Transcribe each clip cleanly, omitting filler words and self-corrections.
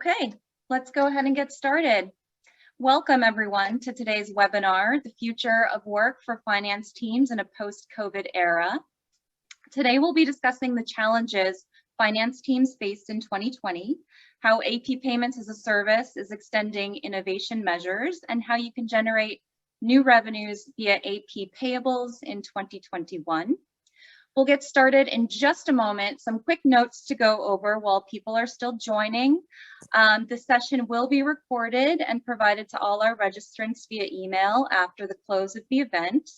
Okay, let's go ahead and get started. Welcome everyone to today's webinar, The Future of Work for Finance Teams in a Post-COVID Era. Today we'll be discussing the challenges finance teams faced in 2020, how AP Payments as a Service is extending innovation measures, and how you can generate new revenues via AP Payables in 2021. We'll get started in just a moment. Some quick notes to go over while people are still joining. This session will be recorded and provided to all our registrants via email after the close of the event.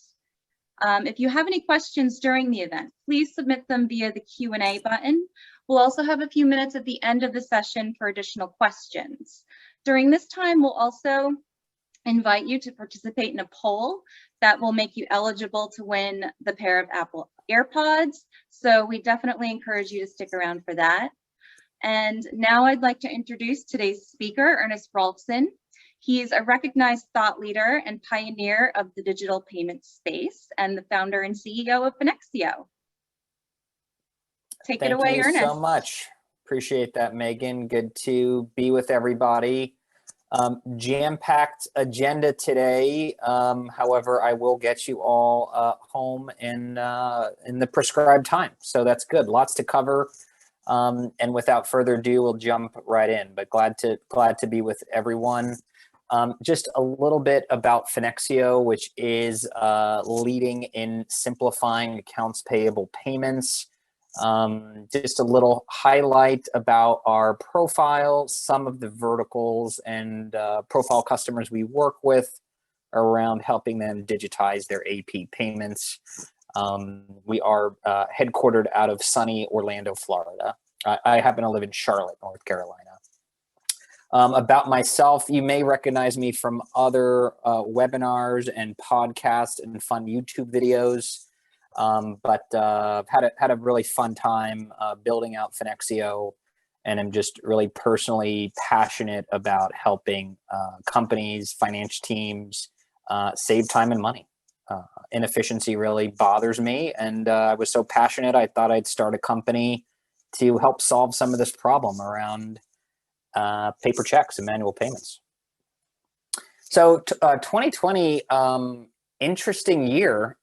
If you have any questions during the event, please submit them via the Q&A button. We'll also have a few minutes at the end of the session for additional questions. During this time, we'll also invite you to participate in a poll that will make you eligible to win the pair of Apple AirPods. So we definitely encourage you to stick around for that. And now I'd like to introduce today's speaker, Ernest Rolfson. He's a recognized thought leader and pioneer of the digital payment space and the founder and CEO of Finexio. Take it away, Ernest. Thank you so much. Appreciate that, Megan. Good to be with everybody. Jam-packed agenda today. However, I will get you all home in the prescribed time. So that's good. Lots to cover. And without further ado, we'll jump right in. But glad to be with everyone. Just a little bit about Finexio, which is leading in simplifying accounts payable payments. Just a little highlight about our profile, some of the verticals and profile customers we work with around helping them digitize their AP payments. We are headquartered out of sunny Orlando, Florida. I happen to live in Charlotte, North Carolina. About myself, you may recognize me from other webinars and podcasts and fun YouTube videos. But had a really fun time building out Finexio, and I'm just really personally passionate about helping companies, finance teams save time and money. Inefficiency really bothers me, and I was so passionate I thought I'd start a company to help solve some of this problem around paper checks and manual payments. So 2020, interesting year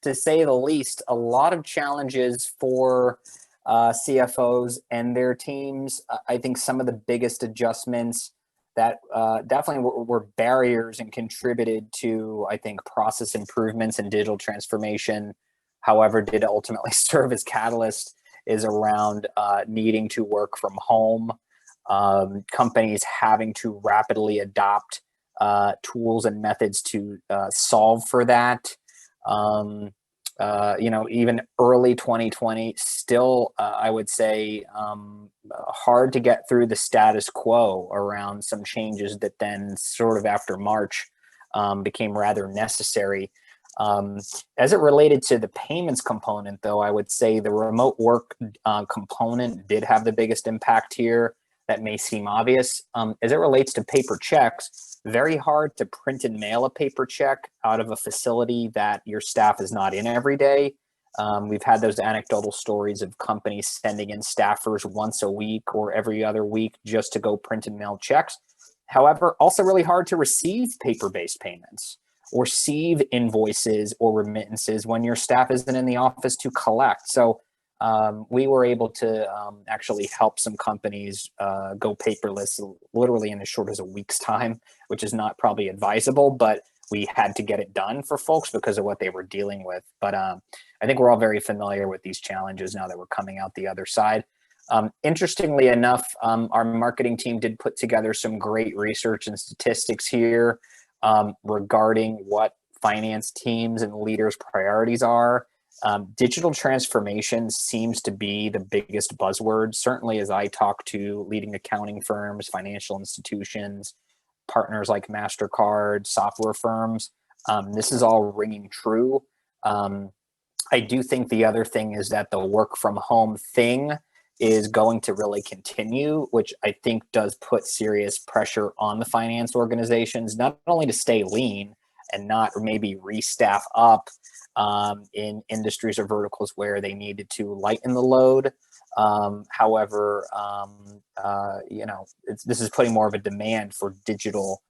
to say the least. A lot of challenges for CFOs and their teams. I think some of the biggest adjustments that definitely were barriers and contributed to, I think, process improvements and digital transformation, however, did ultimately serve as catalyst, is around needing to work from home, companies having to rapidly adopt tools and methods to solve for that. Even early 2020, still, I would say, hard to get through the status quo around some changes that then sort of after March became rather necessary. As it related to the payments component, though, I would say the remote work component did have the biggest impact here. That may seem obvious. As it relates to paper checks, very hard to print and mail a paper check out of a facility that your staff is not in every day. We've had those anecdotal stories of companies sending in staffers once a week or every other week just to go print and mail checks. However, also really hard to receive paper-based payments or receive invoices or remittances when your staff isn't in the office to collect. So we were able to actually help some companies go paperless literally in as short as a week's time, which is not probably advisable, but we had to get it done for folks because of what they were dealing with. But I think we're all very familiar with these challenges now that we're coming out the other side. Interestingly enough, our marketing team did put together some great research and statistics here regarding what finance teams and leaders' priorities are. Digital transformation seems to be the biggest buzzword, certainly as I talk to leading accounting firms, financial institutions, partners like MasterCard, software firms. This is all ringing true. I do think the other thing is that the work from home thing is going to really continue, which I think does put serious pressure on the finance organizations, not only to stay lean and not maybe restaff up in industries or verticals where they needed to lighten the load. However, this is putting more of a demand for digital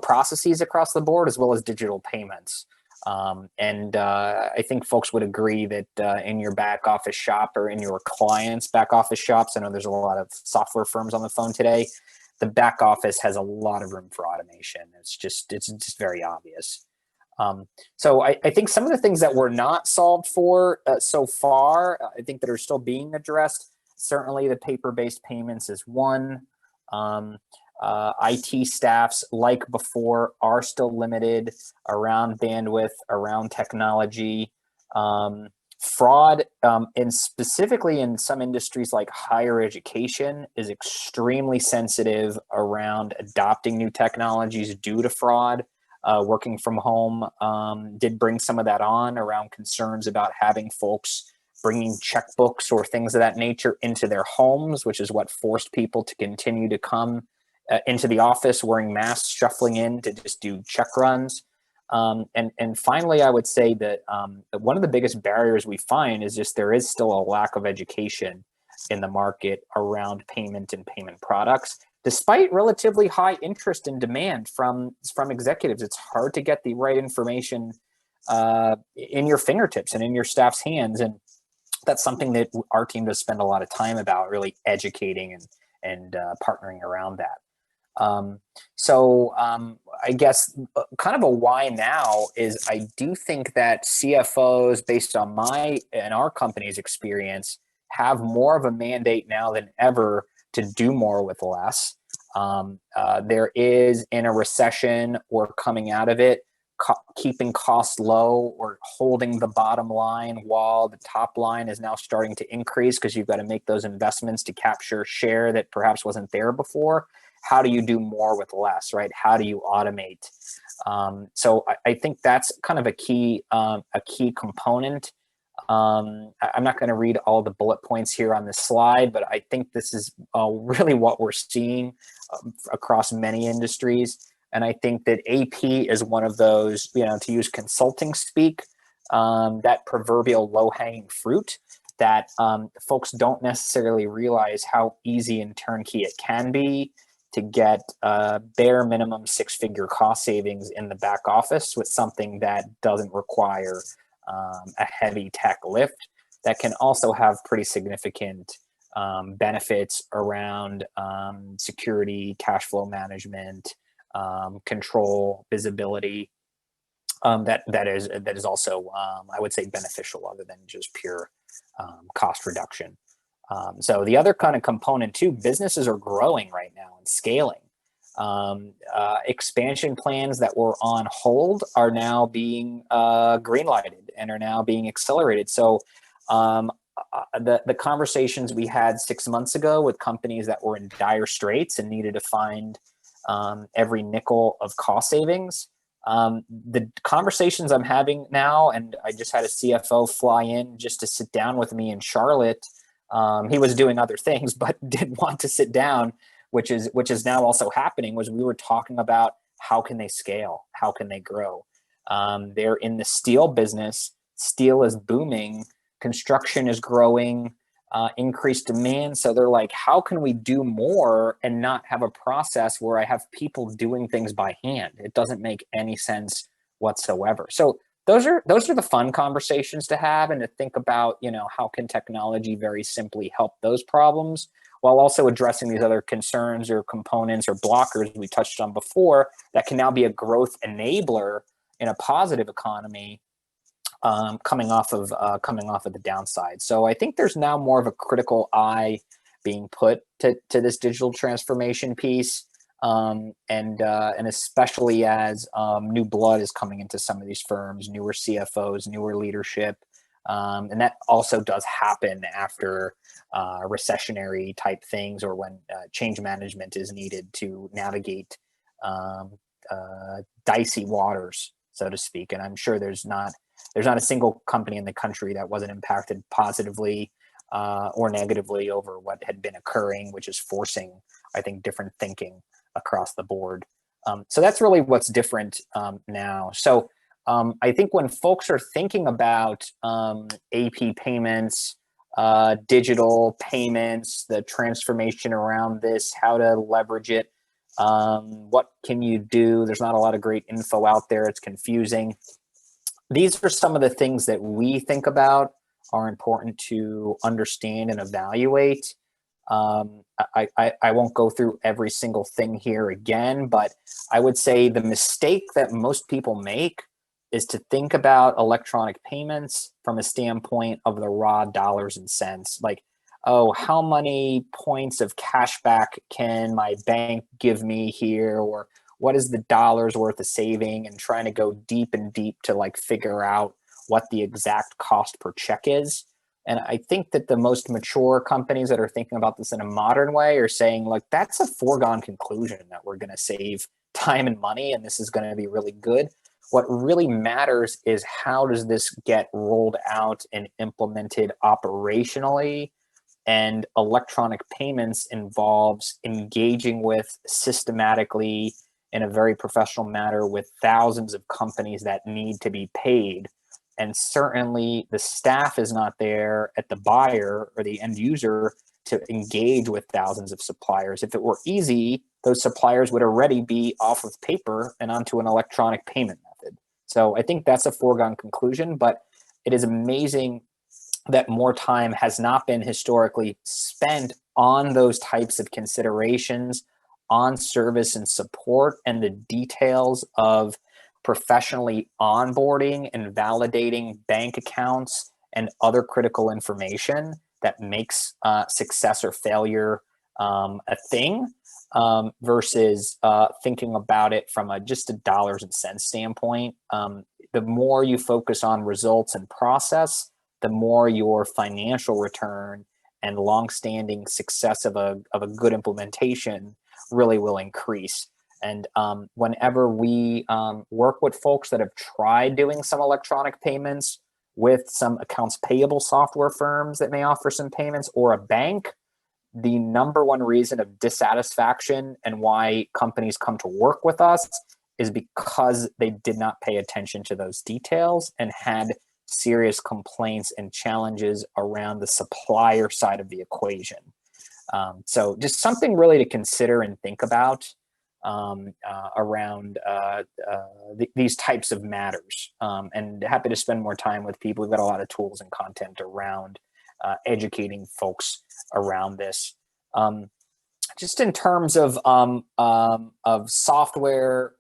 processes across the board, as well as digital payments. I think folks would agree that in your back office shop or in your clients' back office shops, I know there's a lot of software firms on the phone today, the back office has a lot of room for automation. It's just very obvious. So I think some of the things that were not solved for so far, I think that are still being addressed. Certainly the paper-based payments is one. IT staffs, like before, are still limited around bandwidth, around technology. Fraud, and specifically in some industries like higher education, is extremely sensitive around adopting new technologies due to fraud. Working from home did bring some of that on around concerns about having folks bringing checkbooks or things of that nature into their homes, which is what forced people to continue to come into the office wearing masks, shuffling in to just do check runs. And finally, I would say that one of the biggest barriers we find is just there is still a lack of education in the market around payment and payment products. Despite relatively high interest and demand from executives, it's hard to get the right information in your fingertips and in your staff's hands. And that's something that our team does spend a lot of time about, really educating and partnering around that. I guess kind of a why now is I do think that CFOs, based on my and our company's experience, have more of a mandate now than ever to do more with less. There is, in a recession or coming out of it, keeping costs low or holding the bottom line while the top line is now starting to increase because you've got to make those investments to capture share that perhaps wasn't there before. How do you do more with less, right? How do you automate? So I think that's kind of a key component. I'm not going to read all the bullet points here on this slide, but I think this is really what we're seeing across many industries. And I think that AP is one of those, to use consulting speak, that proverbial low-hanging fruit that folks don't necessarily realize how easy and turnkey it can be to get bare minimum six-figure cost savings in the back office with something that doesn't require a heavy tech lift, that can also have pretty significant benefits around security, cash flow management, control, visibility. That is also, I would say, beneficial other than just pure cost reduction. So the other kind of component too, businesses are growing right now and scaling. Expansion plans that were on hold are now being green-lighted and are now being accelerated. So the conversations we had 6 months ago with companies that were in dire straits and needed to find every nickel of cost savings, the conversations I'm having now, and I just had a CFO fly in just to sit down with me in Charlotte. He was doing other things, but did want to sit down, which is now also happening, was we were talking about how can they scale? How can they grow? They're in the steel business. Steel is booming. Construction is growing, increased demand. So they're like, how can we do more and not have a process where I have people doing things by hand? It doesn't make any sense whatsoever. So those are the fun conversations to have and to think about, how can technology very simply help those problems while also addressing these other concerns or components or blockers we touched on before that can now be a growth enabler in a positive economy coming off of the downside. So I think there's now more of a critical eye being put to this digital transformation piece. And especially as new blood is coming into some of these firms, newer CFOs, newer leadership. And that also does happen after recessionary type things or when change management is needed to navigate dicey waters, so to speak. And I'm sure there's not a single company in the country that wasn't impacted positively or negatively over what had been occurring, which is forcing, I think, different thinking across the board. So that's really what's different now. So I think when folks are thinking about AP payments, digital payments, the transformation around this, how to leverage it, what can you do? There's not a lot of great info out there. It's confusing. These are some of the things that we think about are important to understand and evaluate. I won't go through every single thing here again, but I would say the mistake that most people make is to think about electronic payments from a standpoint of the raw dollars and cents. Like, oh, how many points of cash back can my bank give me here? Or what is the dollars worth of saving, and trying to go deep and deep to like figure out what the exact cost per check is. And I think that the most mature companies that are thinking about this in a modern way are saying, like, that's a foregone conclusion that we're going to save time and money, and this is going to be really good. What really matters is how does this get rolled out and implemented operationally? And electronic payments involves engaging with systematically in a very professional manner with thousands of companies that need to be paid. And certainly the staff is not there at the buyer or the end user to engage with thousands of suppliers. If it were easy, those suppliers would already be off of paper and onto an electronic payment method. So I think that's a foregone conclusion, but it is amazing that more time has not been historically spent on those types of considerations, on service and support, and the details of professionally onboarding and validating bank accounts and other critical information that makes success or failure a thing, versus thinking about it from just a dollars and cents standpoint. The more you focus on results and process, the more your financial return and longstanding success of a good implementation really will increase. And whenever we work with folks that have tried doing some electronic payments with some accounts payable software firms that may offer some payments, or a bank, the number one reason of dissatisfaction and why companies come to work with us is because they did not pay attention to those details and had serious complaints and challenges around the supplier side of the equation. So just something really to consider and think about around these types of matters. And happy to spend more time with people. We've got a lot of tools and content around educating folks around this. Just in terms of software,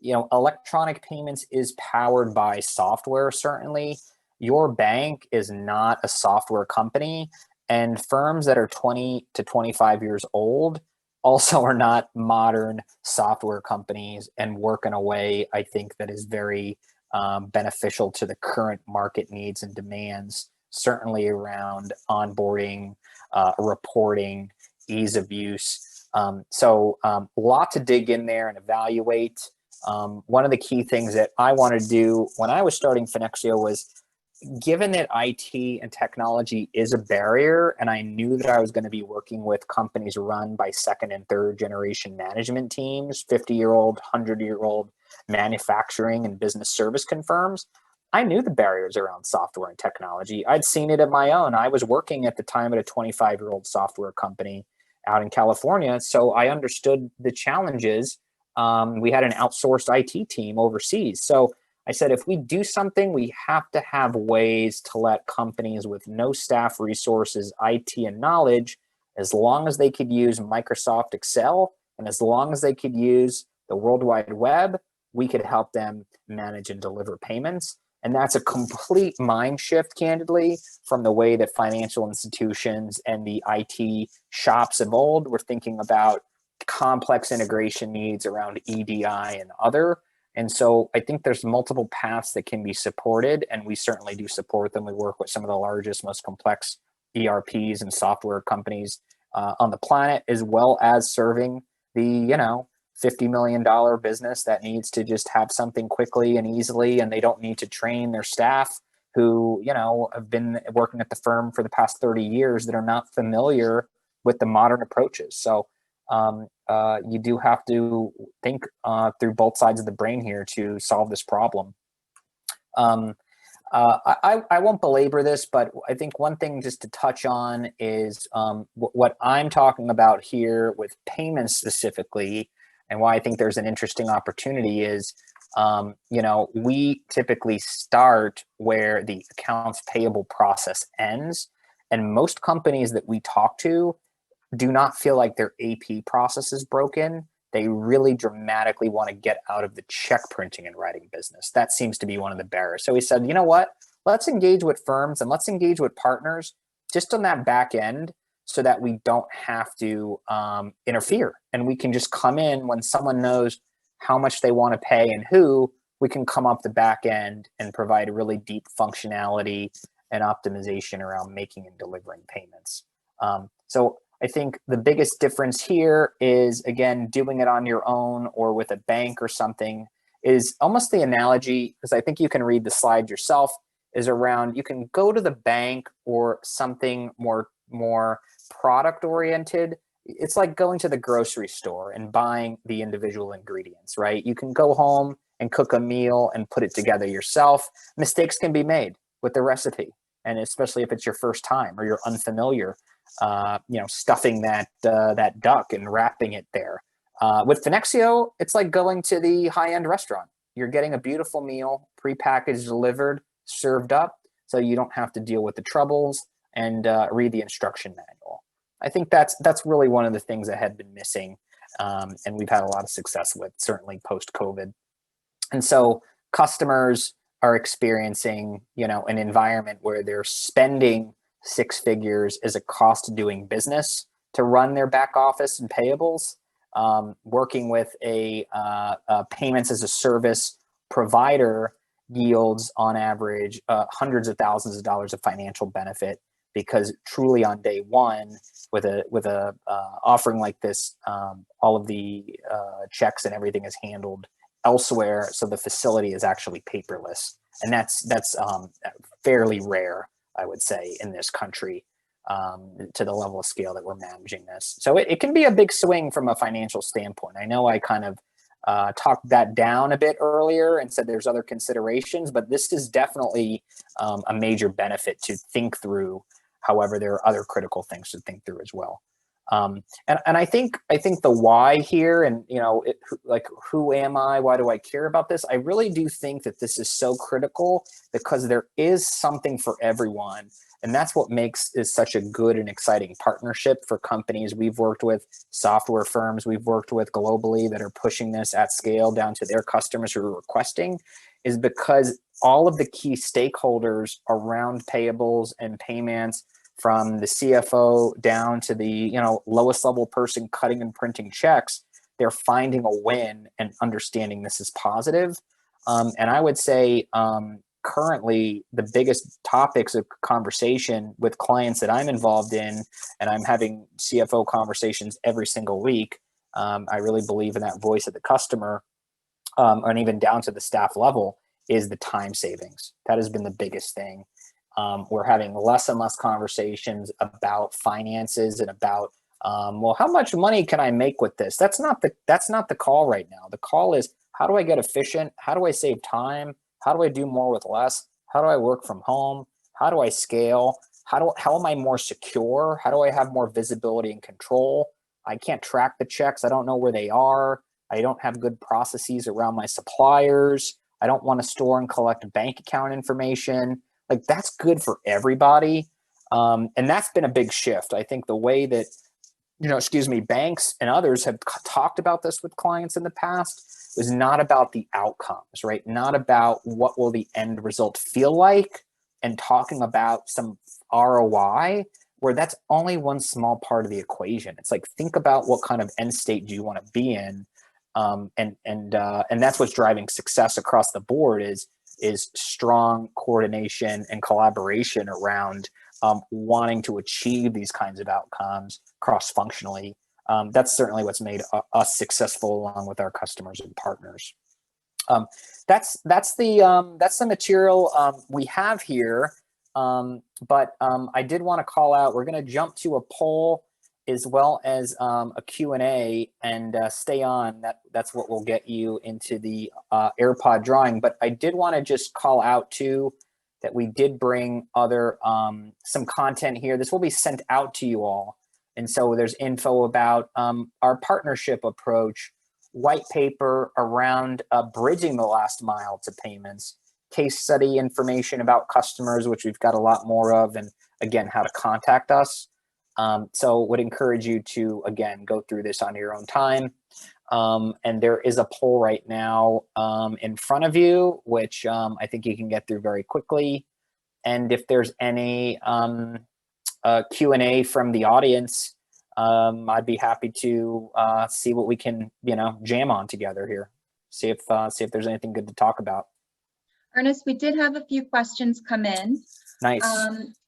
electronic payments is powered by software. Certainly, your bank is not a software company, and firms that are 20 to 25 years old also are not modern software companies, and work in a way I think that is very beneficial to the current market needs and demands, certainly around onboarding, reporting, ease of use. So a lot to dig in there and evaluate. One of the key things that I wanted to do when I was starting Finexio was, given that IT and technology is a barrier, and I knew that I was going to be working with companies run by second and third generation management teams, 50-year-old, 100-year-old manufacturing and business service confirms, I knew the barriers around software and technology. I'd seen it at my own. I was working at the time at a 25-year-old software company out in California, so I understood the challenges. We had an outsourced IT team overseas. So I said, if we do something, we have to have ways to let companies with no staff resources, IT, and knowledge, as long as they could use Microsoft Excel and as long as they could use the World Wide Web, we could help them manage and deliver payments. And that's a complete mind shift, candidly, from the way that financial institutions and the IT shops of old were thinking about complex integration needs around EDI and other. And so I think there's multiple paths that can be supported, and we certainly do support them. We work with some of the largest, most complex ERPs and software companies on the planet, as well as serving the, $50 million business that needs to just have something quickly and easily, and they don't need to train their staff who, have been working at the firm for the past 30 years that are not familiar with the modern approaches. So you do have to think through both sides of the brain here to solve this problem. I won't belabor this, but I think one thing just to touch on is what I'm talking about here with payments specifically, and why I think there's an interesting opportunity is, we typically start where the accounts payable process ends. And most companies that we talk to do not feel like their AP process is broken. They really dramatically want to get out of the check printing and writing business. That seems to be one of the barriers. So we said, you know what? Let's engage with firms and let's engage with partners just on that back end so that we don't have to interfere. And we can just come in when someone knows how much they want to pay and who, we can come up the back end and provide a really deep functionality and optimization around making and delivering payments. So I think the biggest difference here is, again, doing it on your own or with a bank or something is almost the analogy, because I think you can read the slide yourself, is around you can go to the bank or something more product oriented. It's like going to the grocery store and buying the individual ingredients, right? You can go home and cook a meal and put it together yourself. Mistakes can be made with the recipe, and especially if it's your first time or you're unfamiliar. Stuffing that duck and wrapping it there. With Finexio, it's like going to the high-end restaurant. You're getting a beautiful meal, prepackaged, delivered, served up, so you don't have to deal with the troubles and read the instruction manual. I think that's really one of the things that had been missing, and we've had a lot of success with, certainly post-COVID. And so customers are experiencing, an environment where they're spending six figures as a cost of doing business to run their back office and payables. Working with a payments as a service provider yields on average hundreds of thousands of dollars of financial benefit, because truly on day one with a offering like this, all of the checks and everything is handled elsewhere, so the facility is actually paperless, and that's fairly rare, I would say, in this country, to the level of scale that we're managing this. So it can be a big swing from a financial standpoint. I know I kind of talked that down a bit earlier and said there's other considerations, but this is definitely a major benefit to think through. However, there are other critical things to think through as well. And I think the why here, and who am I? Why do I care about this? I really do think that this is so critical because there is something for everyone, and that's what makes is such a good and exciting partnership for companies we've worked with, software firms we've worked with globally that are pushing this at scale down to their customers who are requesting, is because all of the key stakeholders around payables and payments, from the CFO down to the lowest level person cutting and printing checks, they're finding a win and understanding this is positive. And I would say currently the biggest topics of conversation with clients that I'm involved in, and I'm having CFO conversations every single week. I really believe in that voice of the customer, and even down to the staff level, is the time savings. That has been the biggest thing. We're having less and less conversations about finances and about, how much money can I make with this? That's not the call right now. The call is, how do I get efficient? How do I save time? How do I do more with less? How do I work from home? How do I scale? How am I more secure? How do I have more visibility and control? I can't track the checks. I don't know where they are. I don't have good processes around my suppliers. I don't want to store and collect bank account information. Like, that's good for everybody. And that's been a big shift. I think the way that, banks and others have talked about this with clients in the past was not about the outcomes, right? Not about what will the end result feel like and talking about some ROI, where that's only one small part of the equation. It's like, think about what kind of end state do you want to be in? And that's what's driving success across the board is strong coordination and collaboration around wanting to achieve these kinds of outcomes cross-functionally. That's certainly what's made us successful along with our customers and partners. That's the material we have here. But I did want to call out, we're going to jump to a poll as well as a Q&A, and stay on. That's what will get you into the AirPod drawing. But I did want to just call out too that we did bring other some content here. This will be sent out to you all. And so there's info about our partnership approach, white paper around bridging the last mile to payments, case study information about customers, which we've got a lot more of, and again, how to contact us. So would encourage you to, again, go through this on your own time. And there is a poll right now in front of you, which I think you can get through very quickly. And if there's any Q&A from the audience, I'd be happy to see what we can, jam on together here. See if there's anything good to talk about. Ernest, we did have a few questions come in. Nice.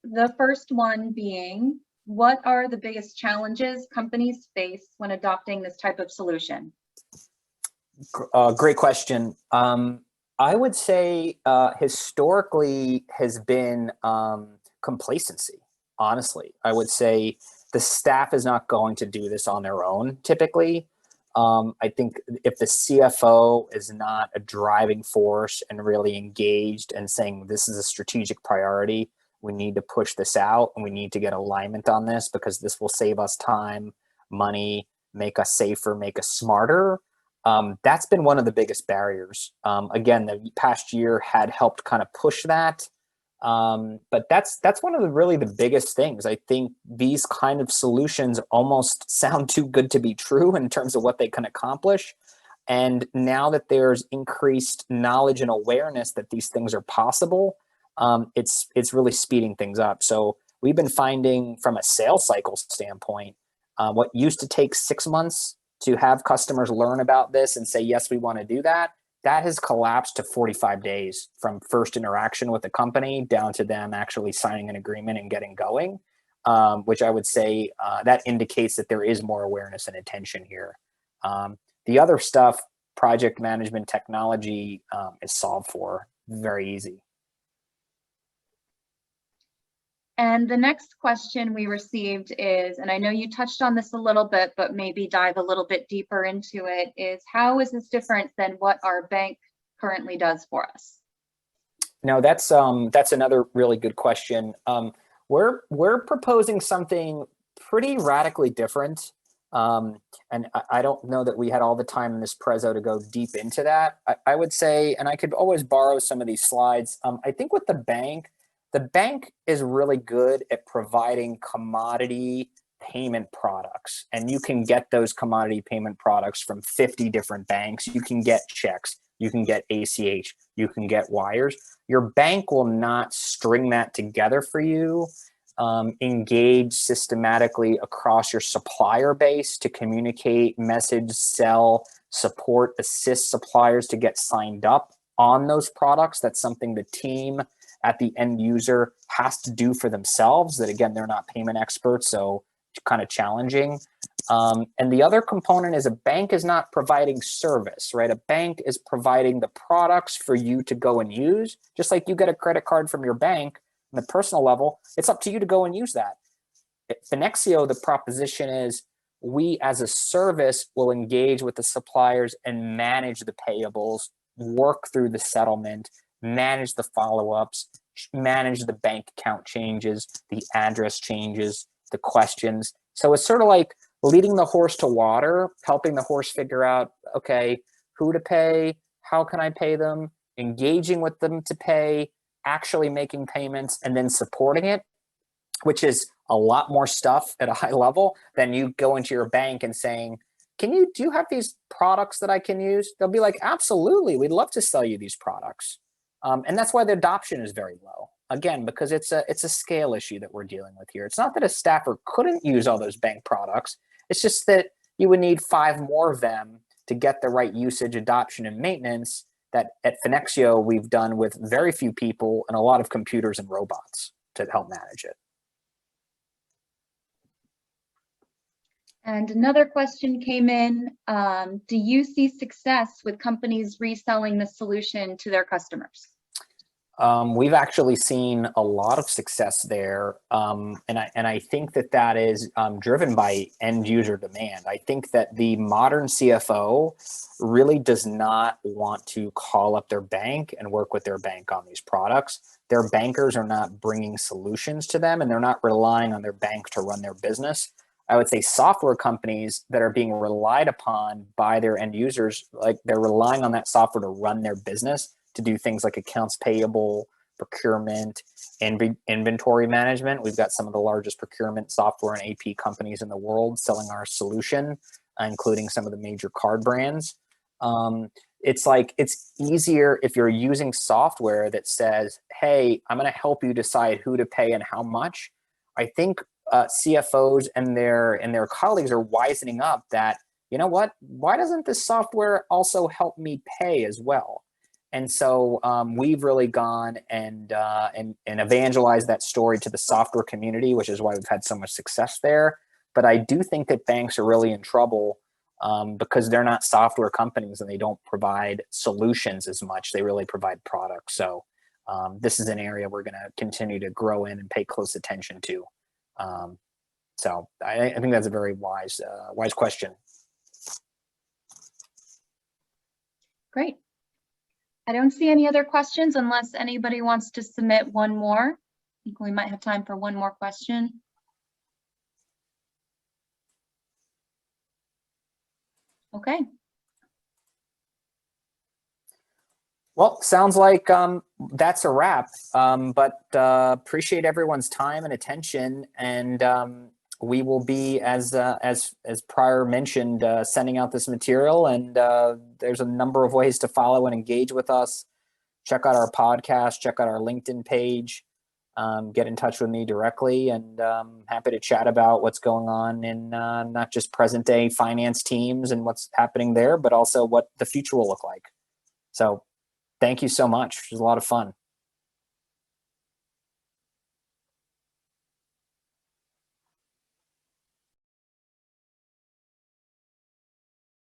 The first one being, what are the biggest challenges companies face when adopting this type of solution? Great question. I would say historically has been complacency, honestly. I would say the staff is not going to do this on their own typically. I think if the CFO is not a driving force and really engaged and saying this is a strategic priority, we need to push this out and we need to get alignment on this because this will save us time, money, make us safer, make us smarter. That's been one of the biggest barriers. Again, the past year had helped kind of push that. But that's one of the biggest things. I think these kind of solutions almost sound too good to be true in terms of what they can accomplish. And now that there's increased knowledge and awareness that these things are possible, it's really speeding things up. So we've been finding from a sales cycle standpoint, what used to take 6 months to have customers learn about this and say, yes, we want to do that, that has collapsed to 45 days from first interaction with the company down to them actually signing an agreement and getting going, which I would say that indicates that there is more awareness and attention here. The other stuff, project management technology, is solved for very easy. And the next question we received is, and I know you touched on this a little bit, but maybe dive a little bit deeper into it, is how is this different than what our bank currently does for us? No, that's another really good question. We're proposing something pretty radically different. And I don't know that we had all the time in this prezzo to go deep into that. I would say, and I could always borrow some of these slides. I think with the bank is really good at providing commodity payment products, and you can get those commodity payment products from 50 different banks. You can get checks, you can get ACH, you can get wires. Your bank will not string that together for you, engage systematically across your supplier base to communicate, message, sell, support, assist suppliers to get signed up on those products. That's something the team at the end user has to do for themselves, that again, they're not payment experts, so it's kind of challenging. And the other component is a bank is not providing service, right? A bank is providing the products for you to go and use. Just like you get a credit card from your bank on the personal level, it's up to you to go and use that. At Finexio, the proposition is we as a service will engage with the suppliers and manage the payables, work through the settlement, manage the follow-ups, manage the bank account changes, the address changes, the questions. So it's sort of like leading the horse to water, helping the horse figure out, okay, who to pay, how can I pay them, engaging with them to pay, actually making payments, and then supporting it, which is a lot more stuff at a high level than you go into your bank and saying, do you have these products that I can use? They'll be like, absolutely, we'd love to sell you these products. And that's why the adoption is very low. Again, because it's a scale issue that we're dealing with here. It's not that a staffer couldn't use all those bank products. It's just that you would need 5 more of them to get the right usage, adoption, and maintenance that at Finexio we've done with very few people and a lot of computers and robots to help manage it. And another question came in. Do you see success with companies reselling the solution to their customers? We've actually seen a lot of success there, and I think that is driven by end user demand. I think that the modern CFO really does not want to call up their bank and work with their bank on these products. Their bankers are not bringing solutions to them, and they're not relying on their bank to run their business. I would say software companies that are being relied upon by their end users, like they're relying on that software to run their business, to do things like accounts payable, procurement, and inventory management. We've got some of the largest procurement software and AP companies in the world selling our solution, including some of the major card brands. It's like, it's easier if you're using software that says, hey, I'm going to help you decide who to pay and how much. I think CFOs and their colleagues are wisening up that, you know what, why doesn't this software also help me pay as well? And so we've really gone and evangelized that story to the software community, which is why we've had so much success there. But I do think that banks are really in trouble because they're not software companies and they don't provide solutions as much. They really provide products. So this is an area we're going to continue to grow in and pay close attention to. So I think that's a very wise question. Great. I don't see any other questions unless anybody wants to submit one more. I think we might have time for one more question. Okay. Well, sounds like that's a wrap, but appreciate everyone's time and attention, and we will be, as prior mentioned, sending out this material, and there's a number of ways to follow and engage with us. Check out our podcast, check out our LinkedIn page, get in touch with me directly, and happy to chat about what's going on in not just present day finance teams and what's happening there, but also what the future will look like. So thank you so much. It was a lot of fun.